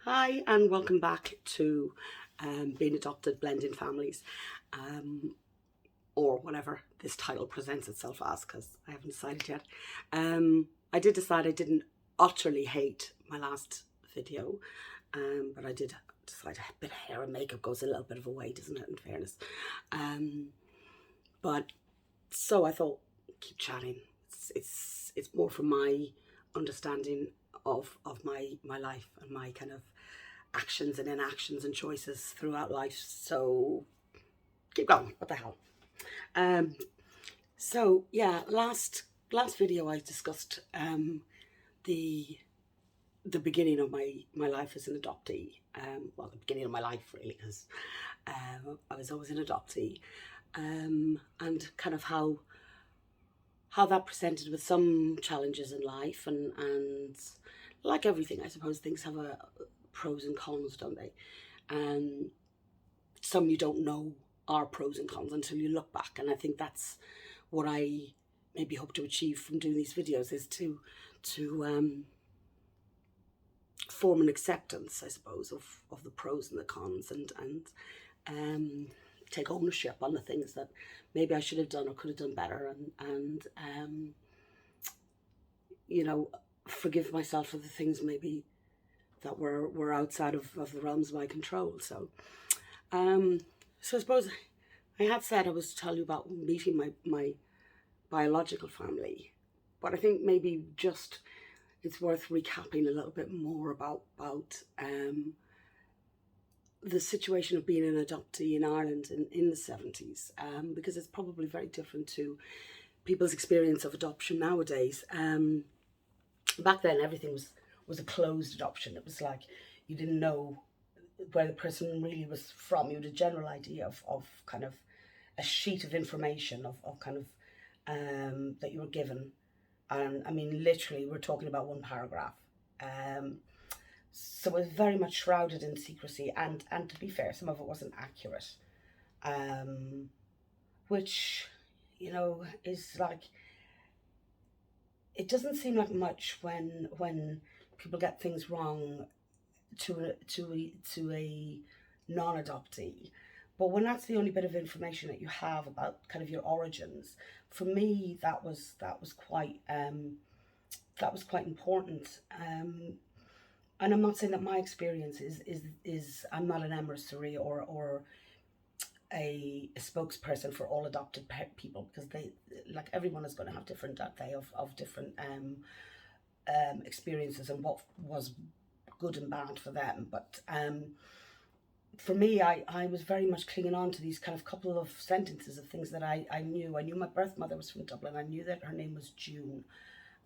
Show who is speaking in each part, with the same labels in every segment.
Speaker 1: Hi and welcome back to Being Adopted, Blending Families, or whatever this title presents itself as, because I haven't decided yet. I did decide I didn't utterly hate my last video, but I did decide a bit of hair and makeup goes a little bit of a way, doesn't it, in fairness. But so I thought, keep chatting. It's more from my understanding of my life and my kind of actions and inactions and choices throughout life. So keep going. What the hell? So yeah, last video I discussed the beginning of my life as an adoptee. Well, the beginning of my life really, because I was always an adoptee, and kind of how that presented with some challenges in life, and like everything, I suppose things have a pros and cons, don't they? And some you don't know are pros and cons until you look back, and I think that's what I maybe hope to achieve from doing these videos, is to form an acceptance, I suppose, of the pros and the cons, and take ownership on the things that maybe I should have done or could have done better, and you know, forgive myself for the things maybe that were outside of the realms of my control. So I suppose I had said I was to tell you about meeting my biological family, but I think maybe just it's worth recapping a little bit more about the situation of being an adoptee in Ireland in the 70s, because it's probably very different to people's experience of adoption nowadays. Back then, everything was a closed adoption. It was like you didn't know where the person really was from. You had a general idea of kind of a sheet of information of kind of that you were given. And I mean, literally, we're talking about one paragraph. So it was very much shrouded in secrecy, and to be fair, some of it wasn't accurate, which, you know, is like, it doesn't seem like much when people get things wrong to a non-adoptee, but when that's the only bit of information that you have about kind of your origins, for me that was quite important. And I'm not saying that my experience is I'm not an emissary or a spokesperson for all adopted people, because they, like, everyone is going to have different, don't they, of different experiences and what was good and bad for them. But for me, I was very much clinging on to these kind of couple of sentences of things that I knew. I knew my birth mother was from Dublin. I knew that her name was June.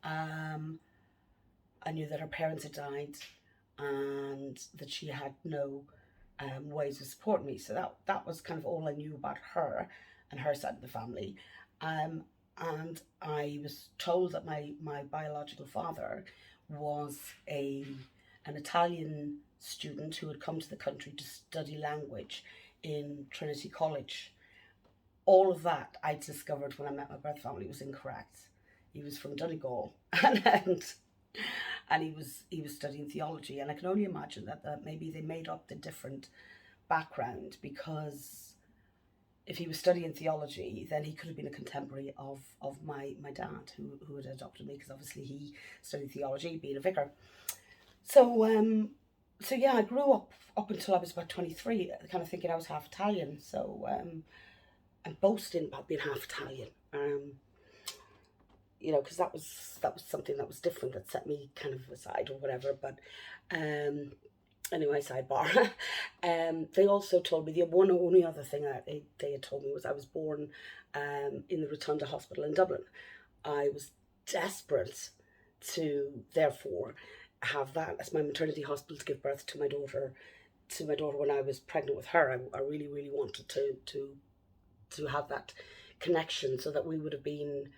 Speaker 1: I knew that her parents had died and that she had no ways of supporting me. So that was kind of all I knew about her and her side of the family. And I was told that my biological father was an Italian student who had come to the country to study language in Trinity College. All of that I discovered when I met my birth family was incorrect. He was from Donegal, and he was studying theology, and I can only imagine that maybe they made up the different background, because if he was studying theology, then he could have been a contemporary of my dad, who had adopted me, because obviously he studied theology, being a vicar. So yeah, I grew up until I was about 23, kind of thinking I was half Italian. So I'm boasting about being half Italian. You know, because that was something that was different, that set me kind of aside or whatever. But anyway, sidebar. They also told me, the one only other thing that they had told me was I was born in the Rotunda Hospital in Dublin. I was desperate to therefore have that as my maternity hospital to give birth to my daughter. When I was pregnant with her, I really wanted to have that connection, so that we would have been,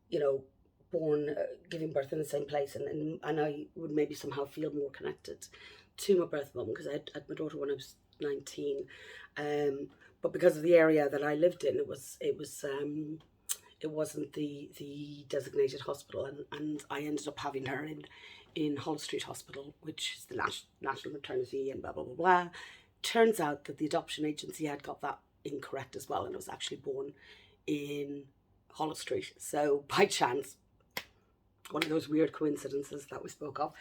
Speaker 1: you know, born, giving birth in the same place, and I would maybe somehow feel more connected to my birth mum, because I had my daughter when I was 19, but because of the area that I lived in, it wasn't the designated hospital, and I ended up having her in Holles Street Hospital, which is the National Maternity and blah, blah, blah, blah. Turns out that the adoption agency had got that incorrect as well, and it was actually born in Holles Street. So by chance, one of those weird coincidences that we spoke of.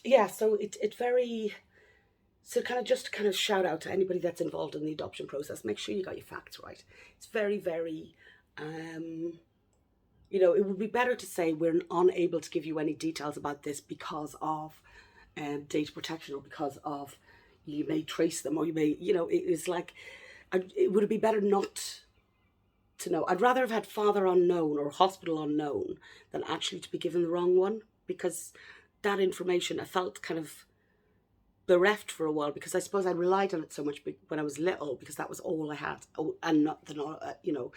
Speaker 1: Yeah, so it very... So just to kind of shout out to anybody that's involved in the adoption process, make sure you got your facts right. It's very, very, you know, it would be better to say we're unable to give you any details about this because of data protection, or because of you may trace them, or you may, you know, it would be better not to know. I'd rather have had father unknown or hospital unknown than actually to be given the wrong one, because that information, I felt kind of bereft for a while, because I suppose I relied on it so much when I was little, because that was all I had, and not you know.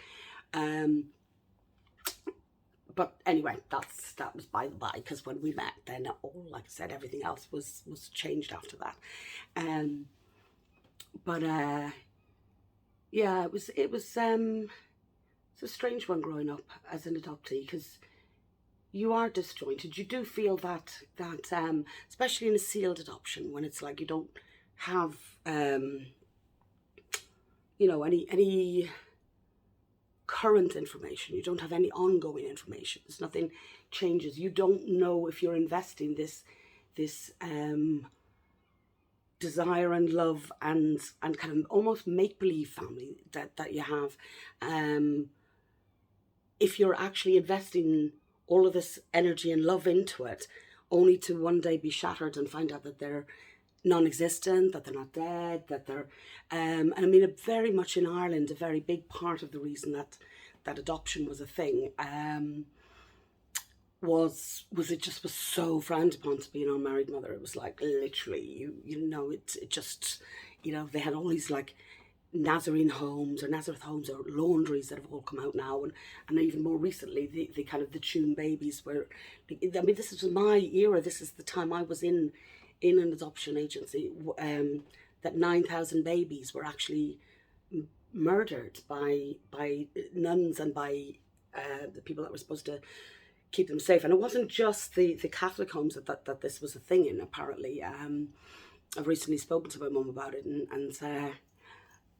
Speaker 1: But anyway, that was by the by, because when we met, then all, like I said, everything else was changed after that. Yeah, it's a strange one growing up as an adoptee, because you are disjointed. You do feel that especially in a sealed adoption, when it's like you don't have you know, any current information, you don't have any ongoing information, there's nothing changes, you don't know if you're investing this desire and love and kind of almost make-believe family that you have, if you're actually investing all of this energy and love into it, only to one day be shattered and find out that they're non-existent, that they're not dead, that they're... and I mean, very much in Ireland, a very big part of the reason that adoption was a thing was it just was so frowned upon to be an unmarried mother. It was like, literally, you know, it just, you know, they had all these like Nazareth homes or laundries that have all come out now, and even more recently the kind of the Tuam babies, where, I mean, this is my era, this is the time I was in an adoption agency, that 9,000 babies were actually murdered by nuns and by the people that were supposed to keep them safe. And it wasn't just the Catholic homes that this was a thing in, apparently. I've recently spoken to my mum about it, and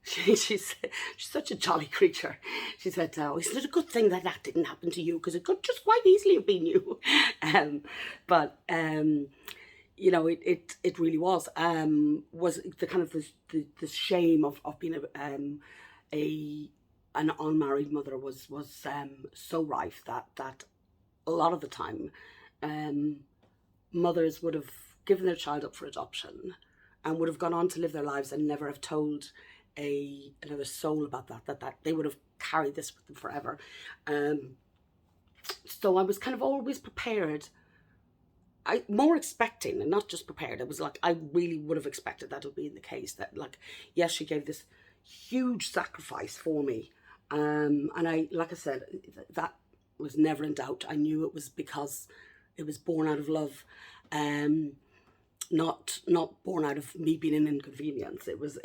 Speaker 1: she's such a jolly creature. She said, "Oh, isn't it a good thing that didn't happen to you? Because it could just quite easily have been you." You know, it really was the kind of the shame of being an unmarried mother was so rife that a lot of the time mothers would have given their child up for adoption and would have gone on to live their lives and never have told another soul about that they would have carried this with them forever. So I was kind of always prepared, more expecting, and not just prepared. It was like, I really would have expected that would be the case, that like, yes, she gave this huge sacrifice for me, and I, like I said, that was never in doubt. I knew it was because it was born out of love, not born out of me being an inconvenience. It was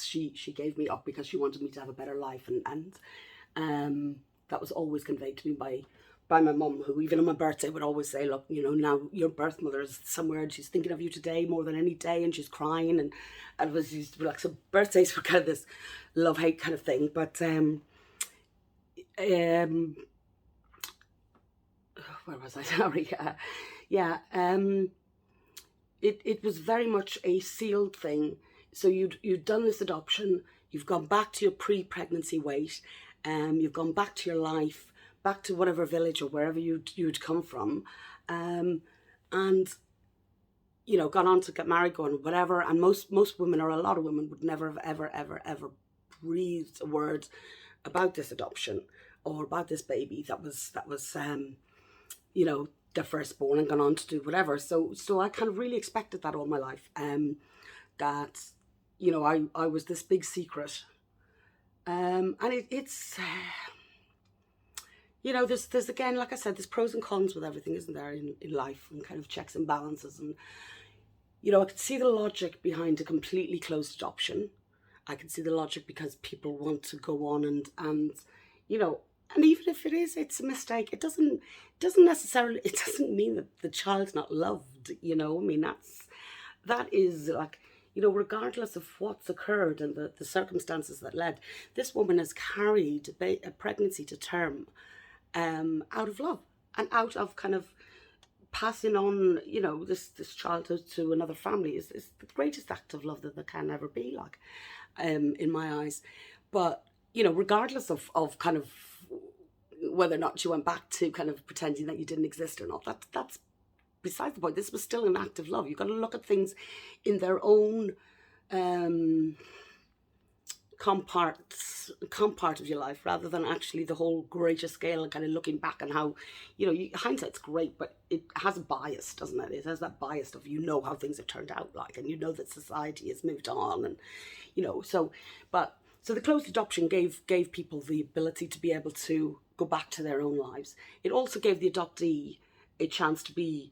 Speaker 1: she gave me up because she wanted me to have a better life, and that was always conveyed to me by my mum, who even on my birthday would always say, "Look, you know, now your birth mother is somewhere and she's thinking of you today more than any day," and she's crying, and it was used to be like, so birthdays were kind of this love-hate kind of thing. But where was I? Sorry. It was very much a sealed thing. So you'd done this adoption, you've gone back to your pre-pregnancy weight, you've gone back to your life, back to whatever village or wherever you'd come from, and you know, gone on to get married, gone whatever. And most women, or a lot of women, would never have ever breathed a word about this adoption or about this baby that was you know, their firstborn, and gone on to do whatever. So I kind of really expected that all my life, that, you know, I was this big secret, and it's you know, there's again, like I said, there's pros and cons with everything, isn't there, in life, and kind of checks and balances. And, you know, I could see the logic behind a completely closed adoption. I could see the logic because people want to go on and you know, And even if it is, it's a mistake. It doesn't necessarily, it doesn't mean that the child's not loved, you know. I mean, that is like, you know, regardless of what's occurred and the circumstances that led, this woman has carried a pregnancy to term, out of love and out of kind of passing on, you know, this childhood to another family is the greatest act of love that there can ever be, like, in my eyes. But, you know, regardless of kind of whether or not you went back to kind of pretending that you didn't exist or not, that's besides the point. This was still an act of love. You've got to look at things in their own compart of your life, rather than actually the whole greater scale, and kind of looking back on how, you know, hindsight's great, but it has a bias, doesn't it? It has that bias of, you know, how things have turned out, like, and you know that society has moved on, and, you know, so the closed adoption gave people the ability to be able to go back to their own lives. It also gave the adoptee a chance to be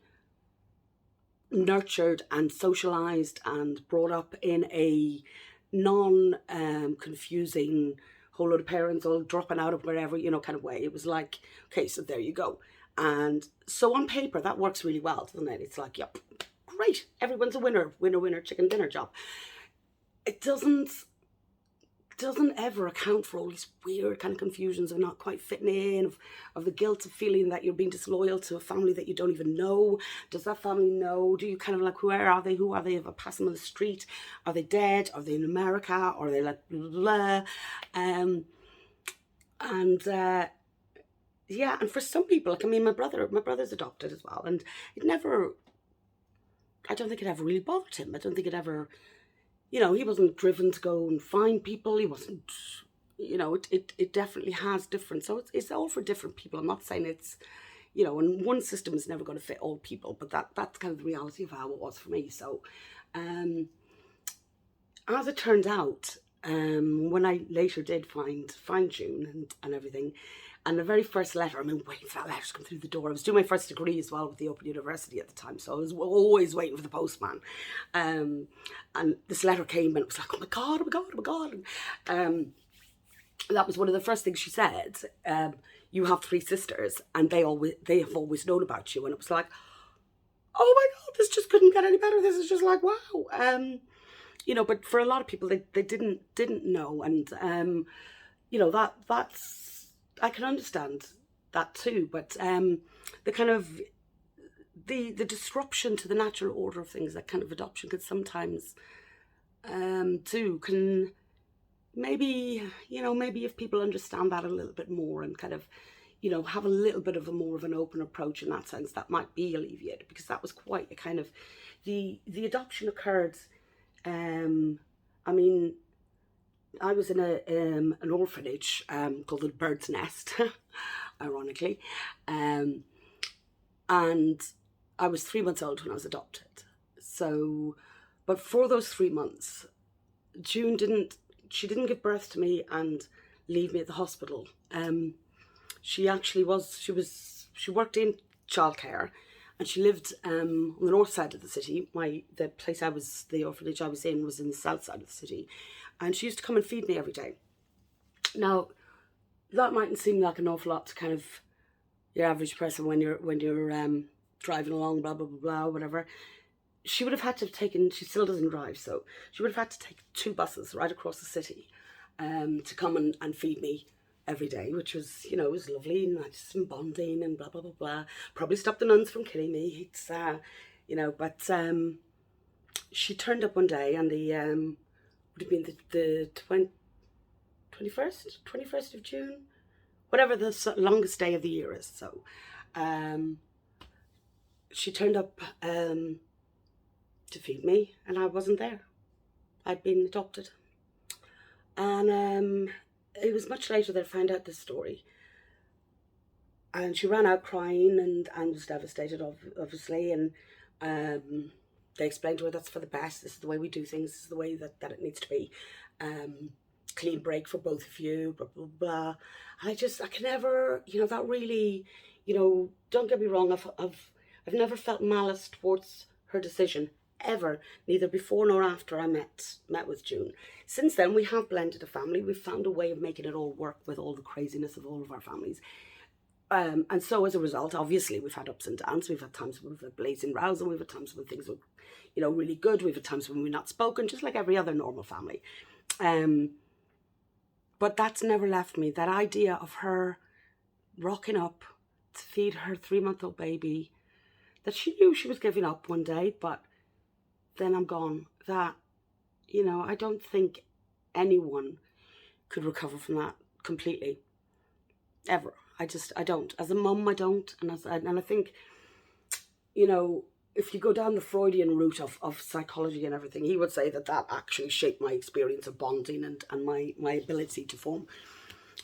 Speaker 1: nurtured and socialized and brought up in a non-confusing whole lot of parents all dropping out of wherever, you know, kind of way. It was like, okay, so there you go. And so on paper, that works really well, doesn't it? It's like, yep, great, everyone's a winner, chicken dinner job. It doesn't ever account for all these weird kind of confusions of not quite fitting in, of the guilt of feeling that you're being disloyal to a family that you don't even know. Does that family know? Do you kind of like, where are they? Who are they? If I pass them on the street, are they dead? Are they in America? Or are they like blah, blah, blah? Yeah, and for some people, like, I mean, my brother's adopted as well, and I don't think it ever really bothered him. I don't think it ever, you know, he wasn't driven to go and find people. He wasn't, you know, it definitely has different. So it's all for different people. I'm not saying it's, you know, and one system is never going to fit all people, but that's kind of the reality of how it was for me. So, as it turned out, when I later did find June and everything, and the very first letter, I mean, waiting for that letter to come through the door. I was doing my first degree as well with the Open University at the time, so I was always waiting for the postman. And this letter came, and it was like, oh my God, oh my God, oh my God. And that was one of the first things she said. You have 3 sisters, and they have always known about you. And it was like, oh my God, this just couldn't get any better. This is just like, wow. You know, but for a lot of people, they didn't know, and you know, that's, I can understand that too, but the kind of the disruption to the natural order of things that kind of adoption could sometimes do, can maybe, you know, maybe if people understand that a little bit more and kind of, you know, have a little bit of a more of an open approach in that sense, that might be alleviated, because that was quite a kind of, the adoption occurred, I mean, I was in an orphanage called the Bird's Nest, ironically, and I was 3 months old when I was adopted. So, but for those 3 months, June didn't give birth to me and leave me at the hospital. She actually she worked in childcare, and she lived on the north side of the city. The orphanage I was in was in the south side of the city. And she used to come and feed me every day. Now, that mightn't seem like an awful lot to kind of your average person when you're driving along, blah, blah, blah, blah, whatever. She would have had to have taken, she still doesn't drive, so she would have had to take 2 buses right across the city to come and feed me every day, which was, you know, it was lovely, and nice and bonding and blah, blah, blah, blah. Probably stopped the nuns from killing me. It's, you know, but she turned up one day, and would have been the 21st of June, whatever the longest day of the year is. So she turned up to feed me, and I wasn't there. I'd been adopted. And it was much later that I found out this story. And she ran out crying and was devastated, obviously, and they explained to her, that's for the best, this is the way we do things, this is the way that it needs to be. Clean break for both of you, blah, blah, blah. And I can never, you know, that really, you know, don't get me wrong, I've never felt malice towards her decision, ever, neither before nor after I met with June. Since then, we have blended a family. We've found a way of making it all work with all the craziness of all of our families. And so as a result, obviously, we've had ups and downs. We've had times when we've had blazing rows, and we've had times when things were, you know, really good. We've had times when we've not spoken, just like every other normal family. But that's never left me. That idea of her rocking up to feed her 3-month-old baby, that she knew she was giving up one day, but then I'm gone. That, you know, I don't think anyone could recover from that completely, ever. I don't. As a mum, I don't. And I think, you know, if you go down the Freudian route of psychology and everything, he would say that actually shaped my experience of bonding and my ability to form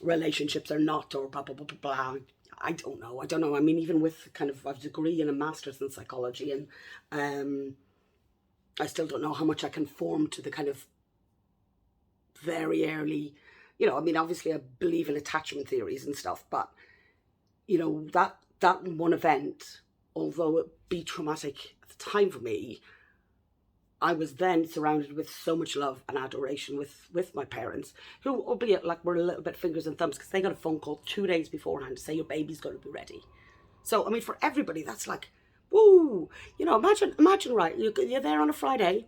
Speaker 1: relationships or not, or blah, blah, blah, blah, blah. I don't know. I mean, even with kind of a degree and a master's in psychology, and I still don't know how much I can form to the kind of very early, you know, I mean, obviously I believe in attachment theories and stuff, but, you know, that one event, although it be traumatic at the time for me, I was then surrounded with so much love and adoration with my parents, who, albeit like were a little bit fingers and thumbs, because they got a phone call 2 days beforehand to say your baby's going to be ready. So, I mean, for everybody, that's like, woo, you know, imagine, right, you're there on a Friday,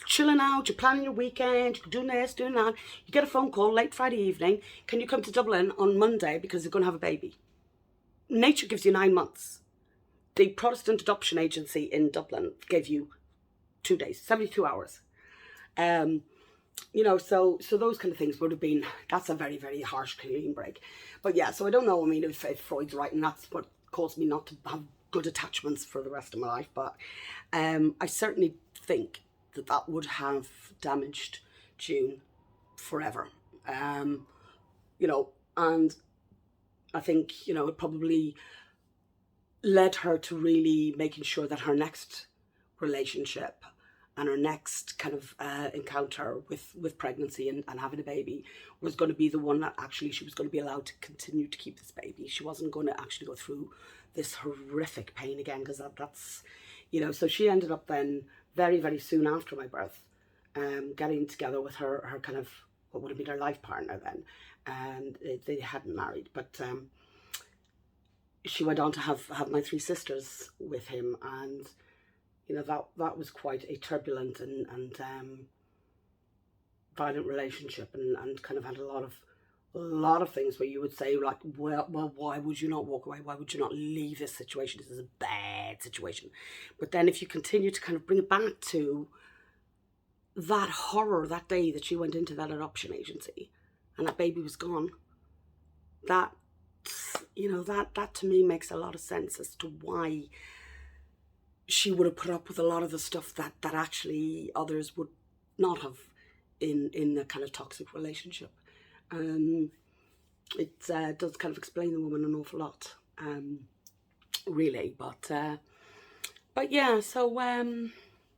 Speaker 1: chilling out, you're planning your weekend, you're doing this, doing that, you get a phone call late Friday evening, can you come to Dublin on Monday because you're going to have a baby? Nature gives you 9 months. The Protestant Adoption Agency in Dublin gave you 2 days, 72 hours. You know, so those kind of things would have been, that's a very, very harsh clean break. But yeah, so I don't know, I mean, if Freud's right, and that's what caused me not to have good attachments for the rest of my life. But I certainly think that would have damaged June forever. You know, and I think, you know, it probably led her to really making sure that her next relationship and her next kind of encounter with pregnancy and having a baby was going to be the one that actually she was going to be allowed to continue to keep this baby. She wasn't going to actually go through this horrific pain again, because that's, you know, so she ended up then very, very soon after my birth, getting together with her kind of, what would have been her life partner then. And they hadn't married, but she went on to have my 3 sisters with him, and you know, that was quite a turbulent and violent relationship, and kind of had a lot of things where you would say, like, well, why would you not walk away? Why would you not leave this situation? This is a bad situation. But then if you continue to kind of bring it back to that horror that day that she went into that adoption agency and that baby was gone, that, you know, that to me makes a lot of sense as to why she would have put up with a lot of the stuff that actually others would not have in a kind of toxic relationship. It does kind of explain the woman an awful lot, really. But yeah, so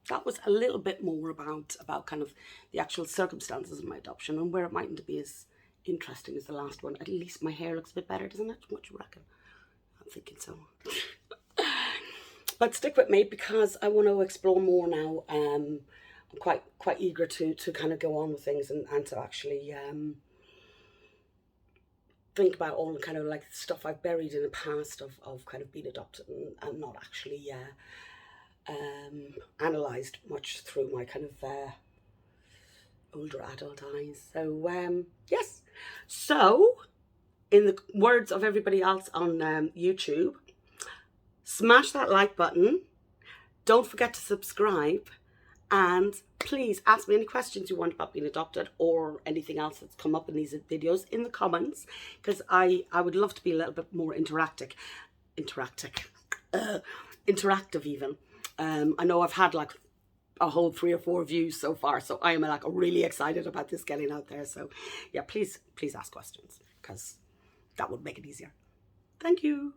Speaker 1: that was a little bit more about kind of the actual circumstances of my adoption, and where it mightn't be as interesting as the last one. At least my hair looks a bit better, doesn't it? What do you reckon? I'm thinking so. But stick with me, because I want to explore more now. I'm quite eager to kind of go on with things and to actually think about all the kind of like stuff I've buried in the past of kind of being adopted and not actually analysed much through my kind of older adult eyes. So yes, so in the words of everybody else on YouTube, smash that like button, don't forget to subscribe, and please ask me any questions you want about being adopted or anything else that's come up in these videos in the comments, because I would love to be a little bit more interactive even. I know I've had like a whole 3 or 4 views so far, so I am like really excited about this getting out there. So yeah, please ask questions, because that would make it easier. Thank you.